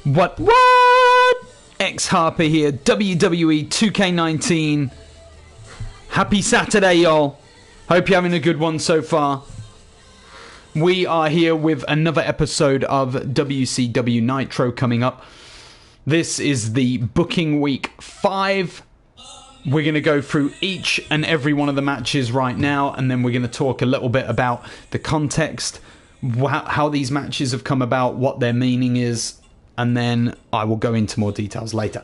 What? X-Harper here, WWE2k19. Happy Saturday, y'all. Hope you're having a good one so far. We are here with another episode of WCW Nitro coming up. This is the booking week 5. We're going to go through each and every one of the matches right now, and then we're going to talk a little bit about the context, how these matches have come about, what their meaning is, and then I will go into more details later.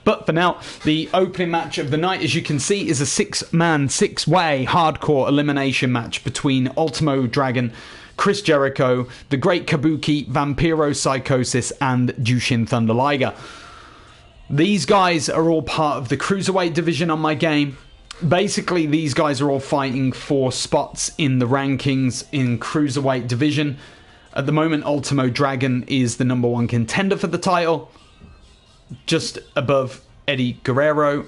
But for now, the opening match of the night, as you can see, is a 6-man, 6-way hardcore elimination match between Ultimo Dragon, Chris Jericho, the Great Kabuki, Vampiro Psychosis, and Jushin Thunder Liger. These guys are all part of the Cruiserweight division on my game. Basically, these guys are all fighting for spots in the rankings in Cruiserweight division. At the moment, Ultimo Dragon is the number 1 contender for the title, just above Eddie Guerrero,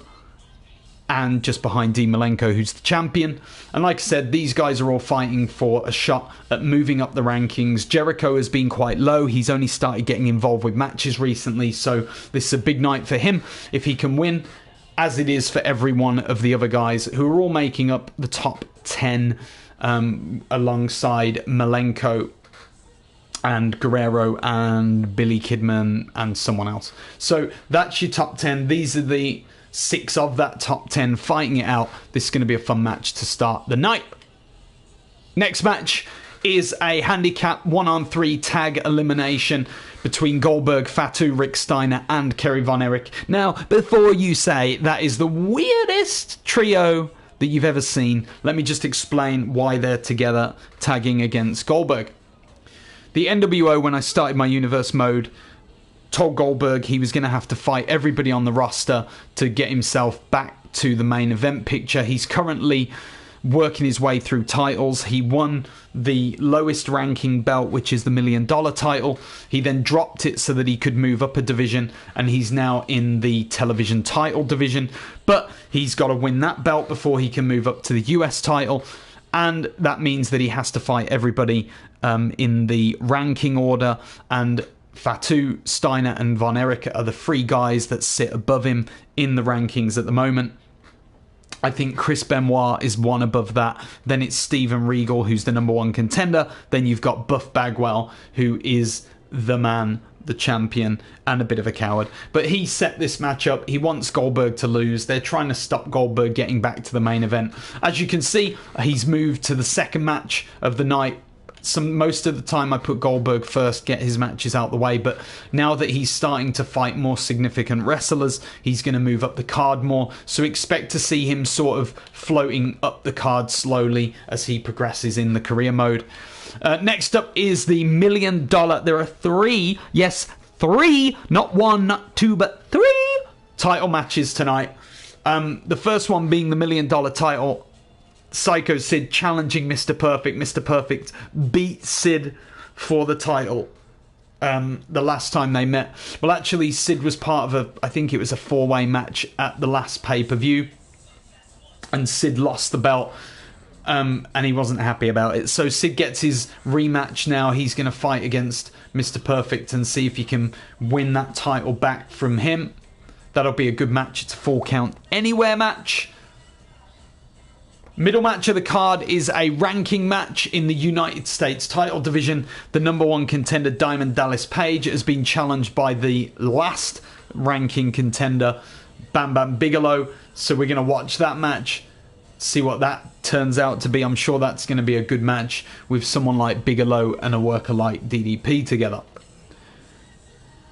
and just behind Dean Malenko, who's the champion. And like I said, these guys are all fighting for a shot at moving up the rankings. Jericho has been quite low. He's only started getting involved with matches recently, so this is a big night for him if he can win, as it is for every one of the other guys who are all making up the top 10 alongside Malenko and Guerrero and Billy Kidman and someone else. So that's your top 10. These are the 6 of that top 10 fighting it out. This is going to be a fun match to start the night. Next match is a handicap 1-on-3 tag elimination between Goldberg, Fatu, Rick Steiner, and Kerry Von Erich. Now, before you say that is the weirdest trio that you've ever seen, let me just explain why they're together tagging against Goldberg. The NWO, when I started my universe mode, told Goldberg he was going to have to fight everybody on the roster to get himself back to the main event picture. He's currently working his way through titles. He won the lowest ranking belt, which is the $1 million title. He then dropped it so that he could move up a division, and he's now in the television title division. But he's got to win that belt before he can move up to the US title. And that means that he has to fight everybody in the ranking order. And Fatu, Steiner, and Von Erich are the 3 guys that sit above him in the rankings at the moment. I think Chris Benoit is 1 above that. Then it's Steven Regal, who's the number 1 contender. Then you've got Buff Bagwell, who is the man, the champion, and a bit of a coward. But he set this match up. He wants Goldberg to lose. They're trying to stop Goldberg getting back to the main event. As you can see, he's moved to the second match of the night. Most of the time I put Goldberg first, get his matches out the way, but now that he's starting to fight more significant wrestlers, he's going to move up the card more, so expect to see him sort of floating up the card slowly as he progresses in the career mode. Next up is the $1 million. There are 3, yes, 3, not 1, not 2, but 3 title matches tonight. The first one being the $1 million title. Sycho Sid challenging Mr. Perfect. Mr. Perfect beat Sid for the title the last time they met. Well, actually, Sid was part of I think it was a 4-way match at the last pay-per-view, and Sid lost the belt, and he wasn't happy about it. So Sid gets his rematch now. He's going to fight against Mr. Perfect and see if he can win that title back from him. That'll be a good match. It's a 4 count anywhere match. Middle match of the card is a ranking match in the United States title division. The number 1 contender, Diamond Dallas Page, has been challenged by the last ranking contender, Bam Bam Bigelow. So we're going to watch that match, see what that turns out to be. I'm sure that's going to be a good match with someone like Bigelow and a worker like DDP together.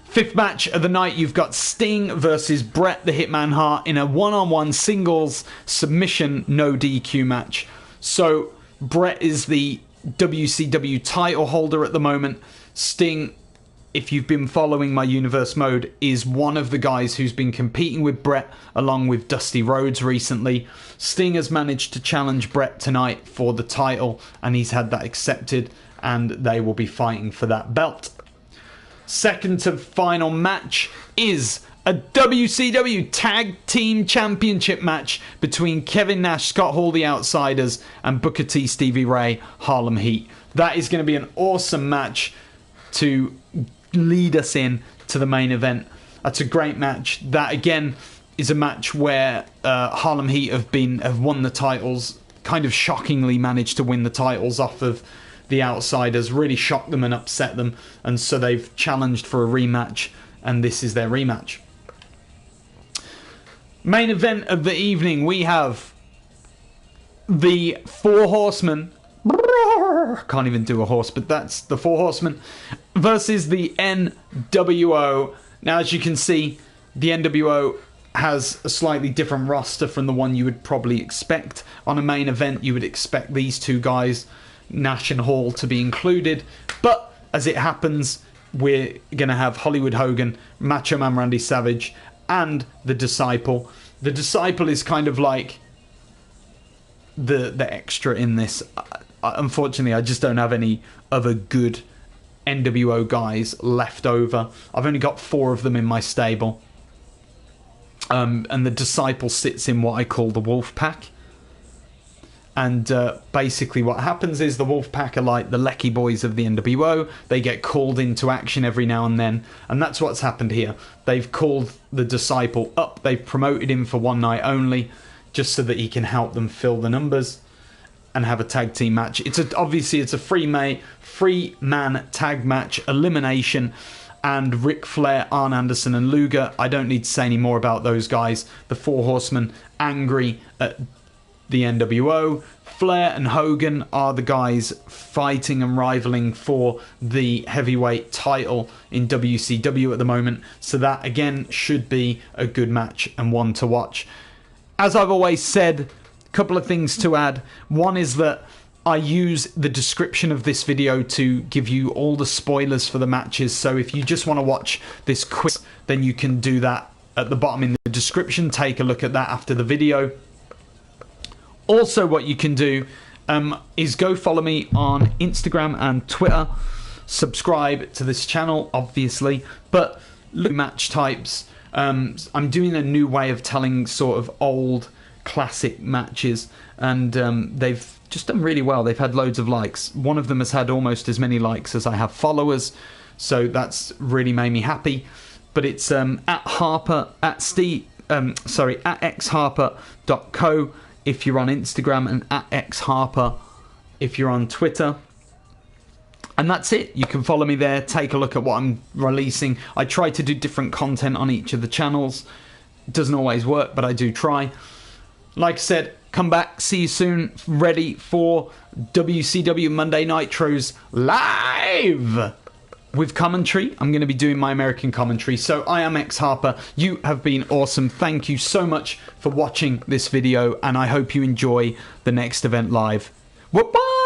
5th match of the night, you've got Sting versus Bret the Hitman Hart in a 1-on-1 singles submission no DQ match. So Bret is the WCW title holder at the moment. Sting, if you've been following my universe mode, is one of the guys who's been competing with Bret along with Dusty Rhodes recently. Sting has managed to challenge Bret tonight for the title, and he's had that accepted, and they will be fighting for that belt. Second to final match is a WCW Tag Team Championship match between Kevin Nash, Scott Hall, the Outsiders, and Booker T, Stevie Ray, Harlem Heat. That is going to be an awesome match to lead us in to the main event. That's a great match. That again is a match where Harlem Heat have won the titles, kind of shockingly managed to win the titles off of the Outsiders, really shocked them and upset them, and so they've challenged for a rematch, and this is their rematch. Main event of the evening, we have the Four Horsemen. Can't even do a horse, but that's the Four Horsemen versus the NWO. Now, as you can see, the NWO has a slightly different roster from the one you would probably expect. On a main event, you would expect these two guys, Nash and Hall, to be included. But as it happens, we're going to have Hollywood Hogan, Macho Man Randy Savage, and the Disciple. The Disciple is kind of like the extra in this. Unfortunately, I just don't have any other good NWO guys left over. I've only got 4 of them in my stable. And the Disciple sits in what I call the Wolf Pack. And basically what happens is the Wolf Pack are like the Lecky boys of the NWO. They get called into action every now and then. And that's what's happened here. They've called the Disciple up. They've promoted him for one night only, just so that he can help them fill the numbers and have a tag team match. Obviously it's a free-man tag match, elimination. And Ric Flair, Arn Anderson and Luger. I don't need to say any more about those guys. The Four Horsemen angry at the NWO. Flair and Hogan are the guys fighting and rivaling for the heavyweight title in WCW at the moment. So that, again, should be a good match and one to watch. As I've always said, a couple of things to add. One is that I use the description of this video to give you all the spoilers for the matches. So if you just want to watch this quick, then you can do that at the bottom in the description. Take a look at that after the video. Also, what you can do is go follow me on Instagram and Twitter. Subscribe to this channel, obviously. But look, match types. I'm doing a new way of telling sort of old classic matches. And they've just done really well. They've had loads of likes. One of them has had almost as many likes as I have followers. So that's really made me happy. But it's at Harper, at xharper.co if you're on Instagram, and at xharper if you're on Twitter. And that's it. You can follow me there. Take a look at what I'm releasing. I try to do different content on each of the channels. It doesn't always work, but I do try. Like I said, come back. See you soon. Ready for WCW Monday Nitros live with commentary. I'm going to be doing my American commentary. So I am X Harper. You have been awesome. Thank you so much for watching this video, and I hope you enjoy the next event live. Bye-bye.